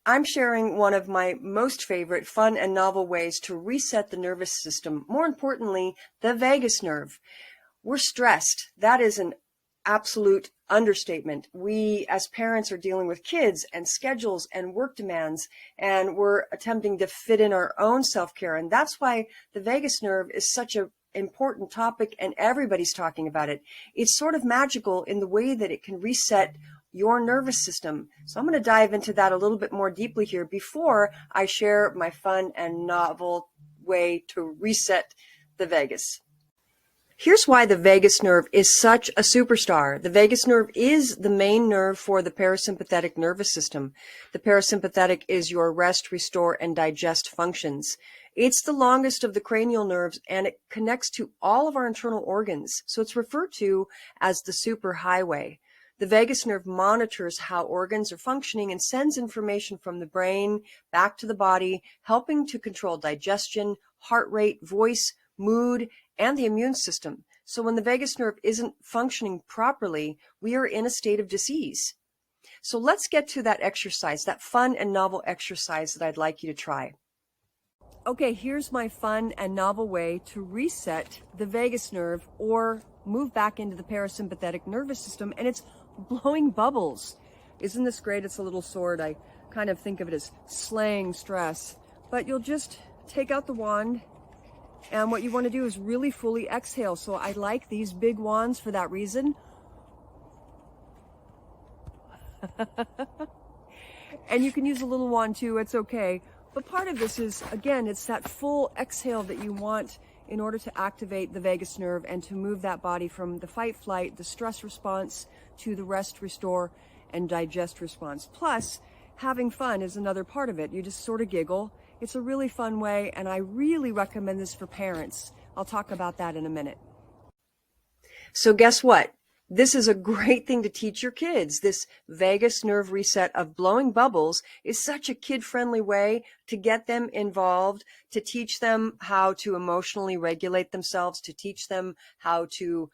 I'm sharing one of my most favorite fun and novel ways to reset the nervous system, more importantly, the vagus nerve. We're stressed. That is an absolute understatement. We as parents are dealing with kids and schedules and work demands, and we're attempting to fit in our own self-care. And that's why the vagus nerve is such an important topic and everybody's talking about it. It's sort of magical in the way that it can reset your nervous system. So I'm going to dive into that a little bit more deeply here before I share my fun and novel way to reset the vagus. Here's why the vagus nerve is such a superstar. The vagus nerve is the main nerve for the parasympathetic nervous system. The parasympathetic is your rest, restore, and digest functions. It's the longest of the cranial nerves, and it connects to all of our internal organs. So it's referred to as the superhighway. The vagus nerve monitors how organs are functioning and sends information from the brain back to the body, helping to control digestion, heart rate, voice, mood, and the immune system. So when the vagus nerve isn't functioning properly, we are in a state of disease. So let's get to that exercise, that fun and novel exercise that I'd like you to try. Okay, here's my fun and novel way to reset the vagus nerve or move back into the parasympathetic nervous system, and it's blowing bubbles. Isn't this great? It's a little sword. I kind of think of it as slaying stress. But you'll just take out the wand, and what you want to do is really fully exhale. So I like these big wands for that reason. And you can use a little wand too, it's okay. But part of this is, again, it's that full exhale that you want in order to activate the vagus nerve and to move that body from the fight, flight, the stress response to the rest, restore, and digest response. Plus, having fun is another part of it. You just sort of giggle. It's a really fun way, and I really recommend this for parents. I'll talk about that in a minute. So guess what? This is a great thing to teach your kids. This vagus nerve reset of blowing bubbles is such a kid-friendly way to get them involved, to teach them how to emotionally regulate themselves, to teach them how to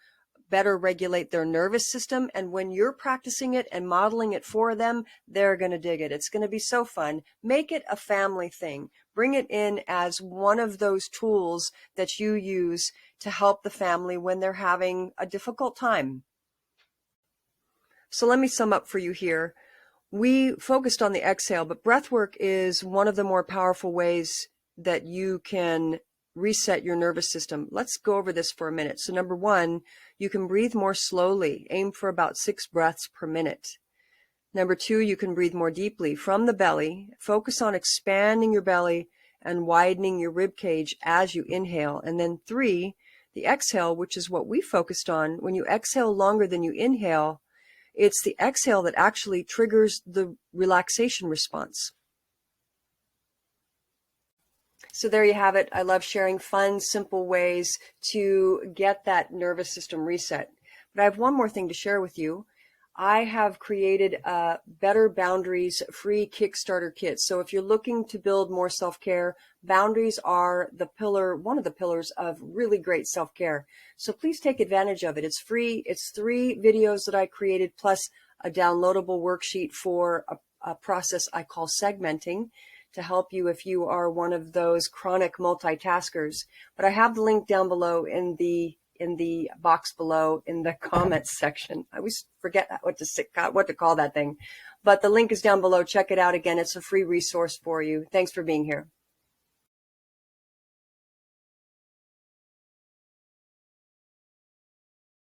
better regulate their nervous system. And when you're practicing it and modeling it for them, they're going to dig it. It's going to be so fun. Make it a family thing. Bring it in as one of those tools that you use to help the family when they're having a difficult time. So let me sum up for you here. We focused on the exhale, but breath work is one of the more powerful ways that you can reset your nervous system. Let's go over this for a minute. So number one, you can breathe more slowly. Aim for about 6 breaths per minute. Number two, you can breathe more deeply from the belly. Focus on expanding your belly and widening your rib cage as you inhale. And then 3, the exhale, which is what we focused on. When you exhale longer than you inhale, it's the exhale that actually triggers the relaxation response. So there you have it. I love sharing fun, simple ways to get that nervous system reset. But I have one more thing to share with you. I have created a Better Boundaries free Kickstarter kit. So if you're looking to build more self-care, boundaries are the pillar, one of the pillars of really great self-care. So please take advantage of it. It's free. It's 3 videos that I created plus a downloadable worksheet for a process I call segmenting to help you if you are one of those chronic multitaskers. But I have the link down below in the box below in the comments section. I always forget what to call that thing. But the link is down below. Check it out again. It's a free resource for you. Thanks for being here.